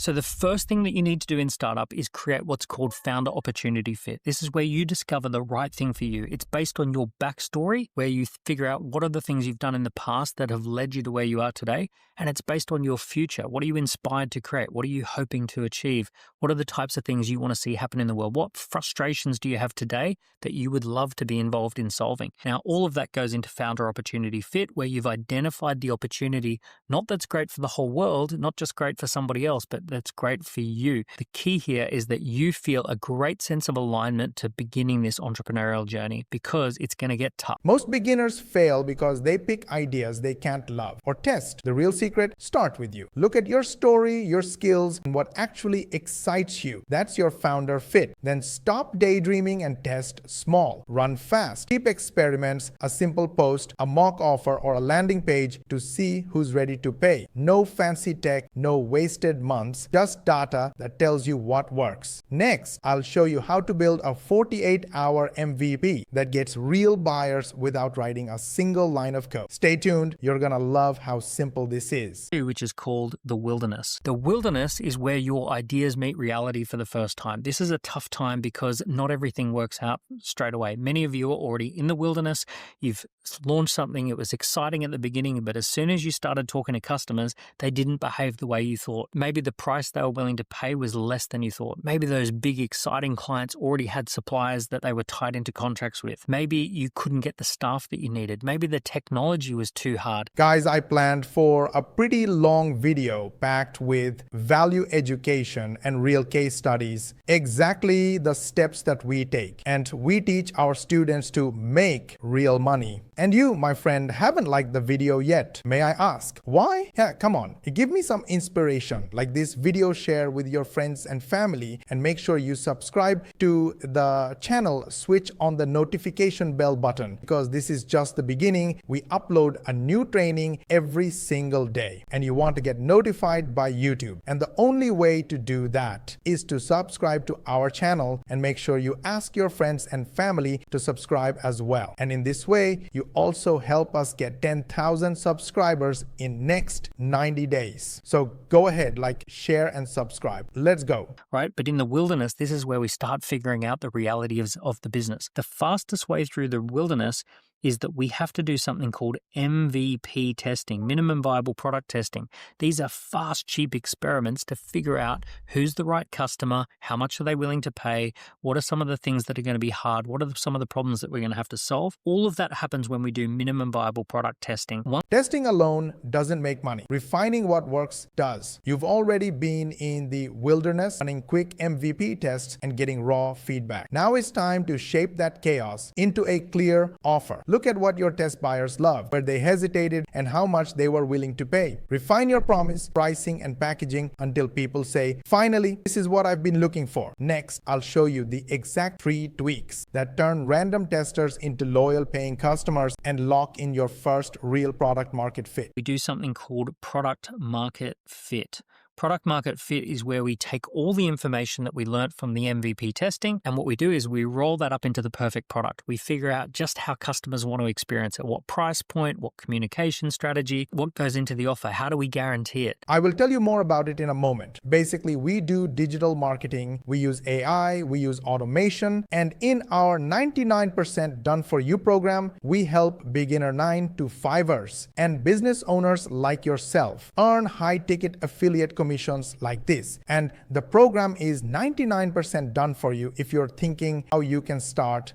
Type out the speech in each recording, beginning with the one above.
So the first thing that you need to do in startup is create what's called founder opportunity fit. This is where you discover the right thing for you. It's based on your backstory, where you figure out what are the things you've done in the past that have led you to where you are today. And it's based on your future. What are you inspired to create? What are you hoping to achieve? What are the types of things you want to see happen in the world? What frustrations do you have today that you would love to be involved in solving? Now, all of that goes into founder opportunity fit, where you've identified the opportunity, not that's great for the whole world, not just great for somebody else, but that's great for you. The key here is that you feel a great sense of alignment to beginning this entrepreneurial journey, because it's going to get tough. Most beginners fail because they pick ideas they can't love or test. The real secret starts with you. Look at your story, your skills, and what actually excites you. That's your founder fit. Then stop daydreaming and test small. Run fast. Keep experiments, a simple post, a mock offer, or a landing page to see who's ready to pay. No fancy tech, no wasted months, just data that tells you what works. Next, I'll show you how to build a 48-hour MVP that gets real buyers without writing a single line of code. Stay tuned, you're gonna love how simple this is. Which is called the wilderness. The wilderness is where your ideas meet reality for the first time. This is a tough time because not everything works out straight away. Many of you are already in the wilderness. You've launched something, it was exciting at the beginning, but as soon as you started talking to customers, they didn't behave the way you thought. Maybe the price they were willing to pay was less than you thought. Maybe those big, exciting clients already had suppliers that they were tied into contracts with. Maybe you couldn't get the staff that you needed. Maybe the technology was too hard. Guys, I planned for a pretty long video packed with value education and real case studies, exactly the steps that we take. And we teach our students to make real money. And you, my friend, haven't liked the video yet. May I ask why? Yeah, come on, give me some inspiration. Like this video, share with your friends and family, and make sure you subscribe to the channel. Switch on the notification bell button, because this is just the beginning. We upload a new training every single day, and you want to get notified by YouTube. And the only way to do that is to subscribe to our channel, and make sure you ask your friends and family to subscribe as well. And in this way, you also help us get 10,000 subscribers in next 90 days. So go ahead, like, share, and subscribe. Let's go. Right? But in the wilderness, this is where we start figuring out the reality of the business. The fastest way through the wilderness is that we have to do something called MVP testing, minimum viable product testing. These are fast, cheap experiments to figure out who's the right customer, how much are they willing to pay, what are some of the things that are going to be hard, what are some of the problems that we're going to have to solve. All of that happens when we do minimum viable product testing. Testing alone doesn't make money. Refining what works does. You've already been in the wilderness, running quick MVP tests and getting raw feedback. Now it's time to shape that chaos into a clear offer. Look at what your test buyers love, where they hesitated, and how much they were willing to pay. Refine your promise, pricing, and packaging until people say, finally, this is what I've been looking for. Next, I'll show you the exact 3 tweaks that turn random testers into loyal paying customers and lock in your first real product market fit. We do something called product market fit. Product market fit is where we take all the information that we learned from the MVP testing, and what we do is we roll that up into the perfect product. We figure out just how customers want to experience it, what price point, what communication strategy, what goes into the offer, how do we guarantee it? I will tell you more about it in a moment. Basically, we do digital marketing, we use AI, we use automation, and in our 99% Done For You program, we help beginner 9 to 5ers and business owners like yourself earn high-ticket affiliate commissions like this. And the program is 99% done for you. If you're thinking how you can start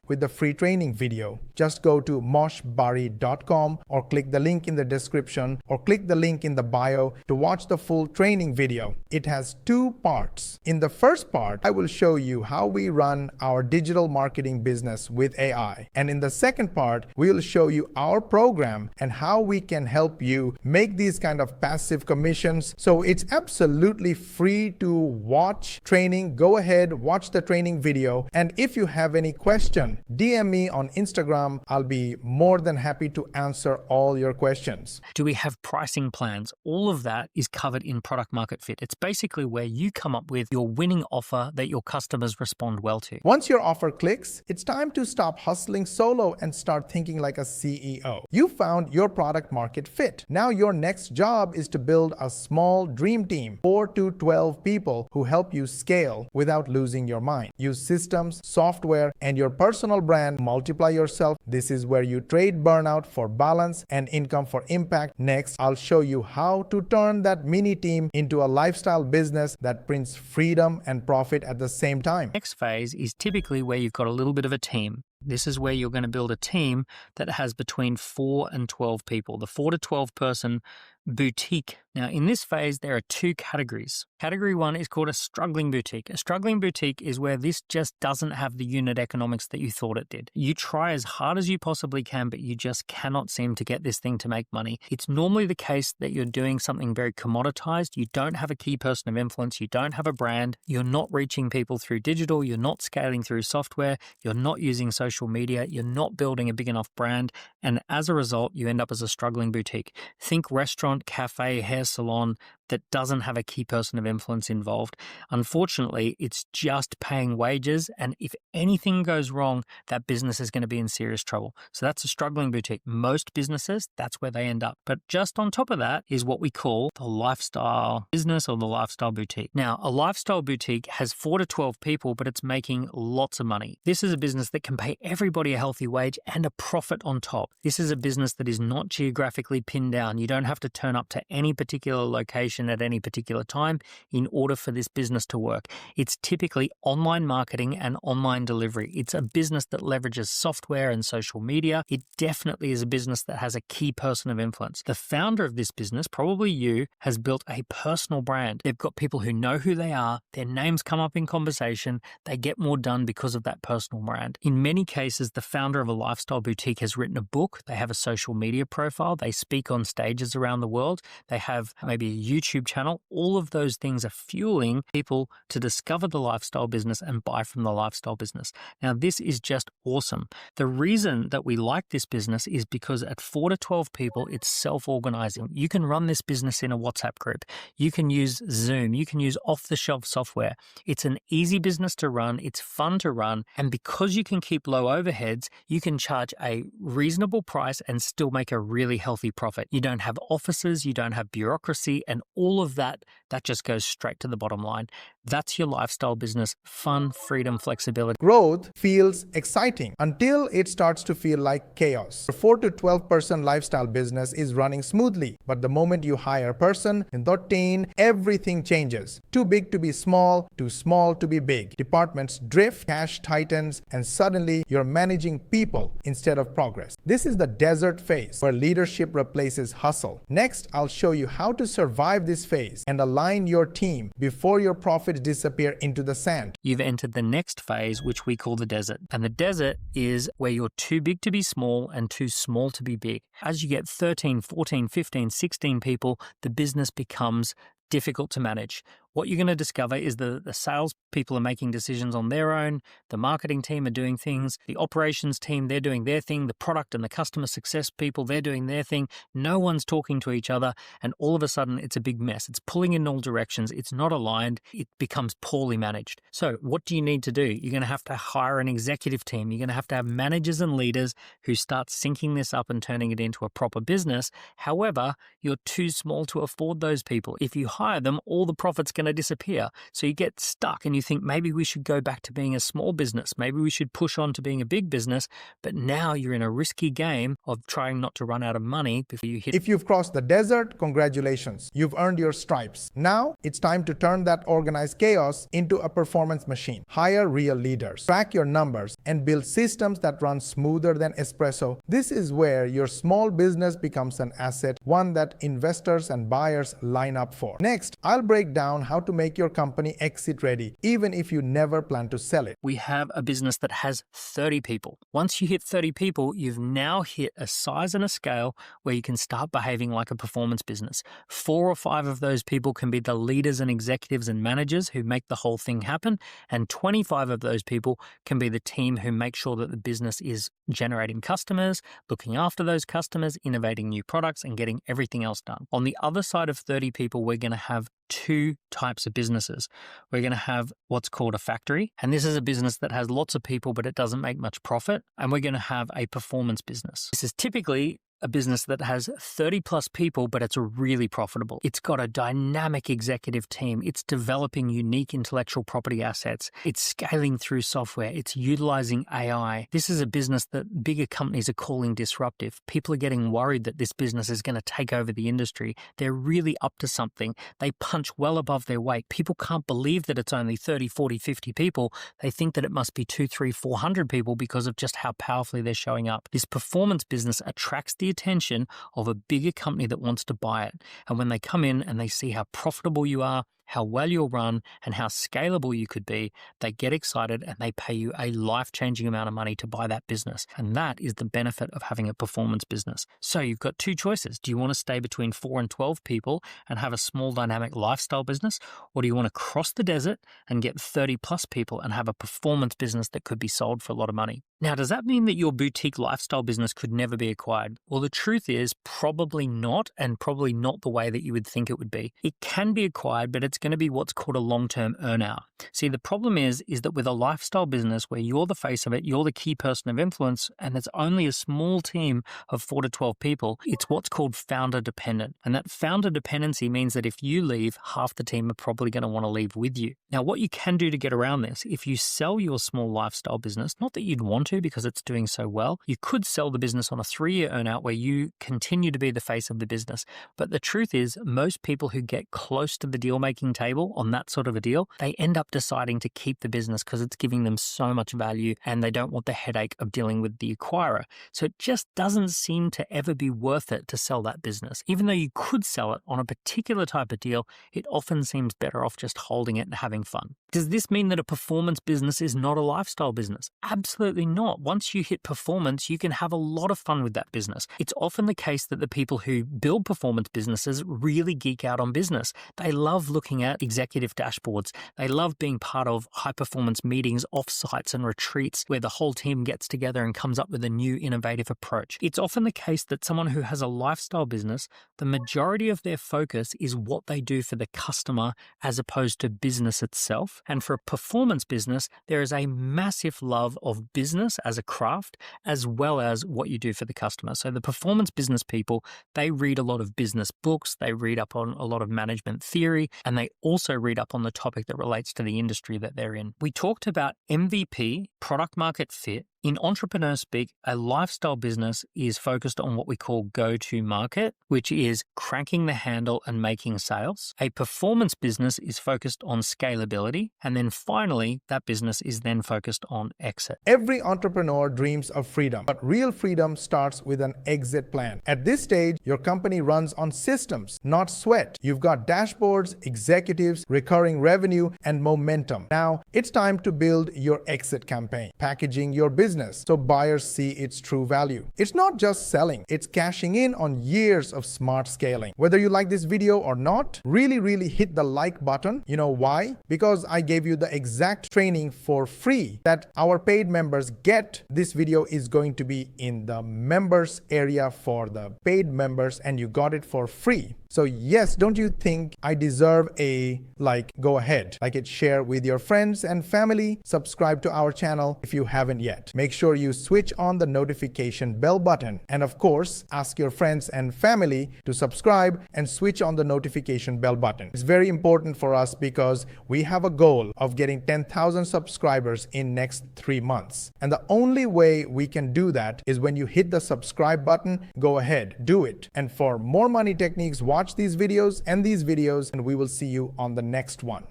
with the free training video. Just go to moshbari.com or click the link in the description or click the link in the bio to watch the full training video. It has 2 parts. In the first part, I will show you how we run our digital marketing business with AI. And in the second part, we will show you our program and how we can help you make these kind of passive commissions. So it's absolutely free to watch training. Go ahead, watch the training video. And if you have any question, DM me on Instagram. I'll be more than happy to answer all your questions. Do we have pricing plans? All of that is covered in product market fit. It's basically where you come up with your winning offer that your customers respond well to. Once your offer clicks, it's time to stop hustling solo and start thinking like a CEO. You found your product market fit. Now your next job is to build a small small dream team, 4 to 12 people who help you scale without losing your mind. Use systems, software, and your personal brand. Multiply yourself. This is where you trade burnout for balance and income for impact. Next, I'll show you how to turn that mini team into a lifestyle business that brings freedom and profit at the same time. Next phase is typically where you've got a little bit of a team. This is where you're going to build a team that has between 4 and 12 people, the 4 to 12 person boutique. Now, in this phase, there are two categories. Category one is called a struggling boutique. A struggling boutique is where this just doesn't have the unit economics that you thought it did. You try as hard as you possibly can, but you just cannot seem to get this thing to make money. It's normally the case that you're doing something very commoditized. You don't have a key person of influence. You don't have a brand. You're not reaching people through digital. You're not scaling through software. You're not using social media. You're not building a big enough brand. And as a result, you end up as a struggling boutique. Think restaurant, cafe, hair salon that doesn't have a key person of influence involved. Unfortunately, it's just paying wages, and if anything goes wrong, that business is going to be in serious trouble. So that's a struggling boutique. Most businesses, that's where they end up. But just on top of that is what we call the lifestyle business or the lifestyle boutique. Now, a lifestyle boutique has 4 to 12 people, but it's making lots of money. This is a business that can pay everybody a healthy wage and a profit on top. This is a business that is not geographically pinned down. You don't have to turn up to any particular location at any particular time in order for this business to work. It's typically online marketing and online delivery. It's a business that leverages software and social media. It definitely is a business that has a key person of influence. The founder of this business, probably you, has built a personal brand. They've got people who know who they are. Their names come up in conversation. They get more done because of that personal brand. In many cases, the founder of a lifestyle boutique has written a book. They have a social media profile. They speak on stages around the world. They have maybe a YouTube channel. All of those things are fueling people to discover the lifestyle business and buy from the lifestyle business. Now, this is just awesome. The reason that we like this business is because at 4 to 12 people, it's self-organizing. You can run this business in a WhatsApp group. You can use Zoom. You can use off-the-shelf software. It's an easy business to run. It's fun to run. And because you can keep low overheads, you can charge a reasonable price and still make a really healthy profit. You don't have offices, you don't have bureaucracy, and all of that just goes straight to the bottom line. That's your lifestyle business. Fun, freedom, flexibility. Growth feels exciting until it starts to feel like chaos. A 4 to 12 person lifestyle business is running smoothly, but the moment you hire a person in 13, everything changes. Too big to be small, too small to be big. Departments drift, cash tightens, and suddenly you're managing people instead of progress. This is the desert phase where leadership replaces hustle. Next, I'll show you how to survive this phase and align your team before your profits disappear into the sand. You've entered the next phase, which we call the desert. And the desert is where you're too big to be small and too small to be big. As you get 13, 14, 15, 16 people, the business becomes difficult to manage. What you're going to discover is the sales people are making decisions on their own, the marketing team are doing things, the operations team, they're doing their thing, the product and the customer success people, they're doing their thing. No one's talking to each other, and all of a sudden it's a big mess. It's pulling in all directions. It's not aligned. It becomes poorly managed. So what do you need to do? You're going to have to hire an executive team. You're going to have managers and leaders who start syncing this up and turning it into a proper business. However, you're too small to afford those people. If you hire them, all the profit's going to disappear. So you get stuck and you think maybe we should go back to being a small business. Maybe we should push on to being a big business. But now you're in a risky game of trying not to run out of money before you hit. If you've crossed the desert, congratulations. You've earned your stripes. Now it's time to turn that organized chaos into a performance machine. Hire real leaders, track your numbers, and build systems that run smoother than espresso. This is where your small business becomes an asset, one that investors and buyers line up for. Next, I'll break down how to make your company exit ready, even if you never plan to sell it. We have a business that has 30 people. Once you hit 30 people, you've now hit a size and a scale where you can start behaving like a performance business. 4 or 5 of those people can be the leaders and executives and managers who make the whole thing happen, and 25 of those people can be the team who make sure that the business is generating customers, looking after those customers, innovating new products, and getting everything else done. On the other side of 30 people, we're going to have 2 types of businesses. We're going to have what's called a factory, and this is a business that has lots of people, but it doesn't make much profit. And we're going to have a performance business. This is typically a business that has 30 plus people, but it's really profitable. It's got a dynamic executive team. It's developing unique intellectual property assets. It's scaling through software. It's utilizing AI. This is a business that bigger companies are calling disruptive. People are getting worried that this business is going to take over the industry. They're really up to something. They punch well above their weight. People can't believe that it's only 30, 40, 50 people. They think that it must be 200, 300, 400 people because of just how powerfully they're showing up. This performance business attracts the attention of a bigger company that wants to buy it. And when they come in and they see how profitable you are, how well you'll run, and how scalable you could be, they get excited and they pay you a life-changing amount of money to buy that business. And that is the benefit of having a performance business. So you've got two choices. Do you want to stay between 4 and 12 people and have a small dynamic lifestyle business? Or do you want to cross the desert and get 30 plus people and have a performance business that could be sold for a lot of money? Now, does that mean that your boutique lifestyle business could never be acquired? Well, the truth is probably not, and probably not the way that you would think it would be. It can be acquired, but it's going to be what's called a long-term earn-out. See, the problem is that with a lifestyle business where you're the face of it, you're the key person of influence, and it's only a small team of 4 to 12 people, it's what's called founder dependent. And that founder dependency means that if you leave, half the team are probably going to want to leave with you. Now, what you can do to get around this, if you sell your small lifestyle business, not that you'd want to because it's doing so well, you could sell the business on a 3-year earn-out where you continue to be the face of the business. But the truth is, most people who get close to the deal-making table on that sort of a deal, they end up deciding to keep the business because it's giving them so much value and they don't want the headache of dealing with the acquirer. So it just doesn't seem to ever be worth it to sell that business. Even though you could sell it on a particular type of deal, it often seems better off just holding it and having fun. Does this mean that a performance business is not a lifestyle business? Absolutely not. Once you hit performance, you can have a lot of fun with that business. It's often the case that the people who build performance businesses really geek out on business. They love looking at executive dashboards. They love being part of high performance meetings, offsites and retreats where the whole team gets together and comes up with a new innovative approach. It's often the case that someone who has a lifestyle business, the majority of their focus is what they do for the customer as opposed to business itself. And for a performance business, there is a massive love of business as a craft as well as what you do for the customer. So the performance business people, they read a lot of business books, they read up on a lot of management theory, and they also read up on the topic that relates to the industry that they're in. We talked about MVP, product market fit. In entrepreneur speak, a lifestyle business is focused on what we call go-to-market, which is cranking the handle and making sales. A performance business is focused on scalability. And then finally, that business is then focused on exit. Every entrepreneur dreams of freedom, but real freedom starts with an exit plan. At this stage, your company runs on systems, not sweat. You've got dashboards, executives, recurring revenue, and momentum. Now, it's time to build your exit campaign, packaging your business so buyers see its true value. It's not just selling, it's cashing in on years of smart scaling. Whether you like this video or not, really hit the like button. You know why? Because I gave you the exact training for free that our paid members get. This video is going to be in the members area for the paid members, and you got it for free. So yes, don't you think I deserve a like? Go ahead, like it, share with your friends and family, subscribe to our channel if you haven't yet. Make sure you switch on the notification bell button, and of course, ask your friends and family to subscribe and switch on the notification bell button. It's very important for us because we have a goal of getting 10,000 subscribers in next 3 months. And the only way we can do that is when you hit the subscribe button. Go ahead, do it. And for more money techniques, watch these videos, and we will see you on the next one.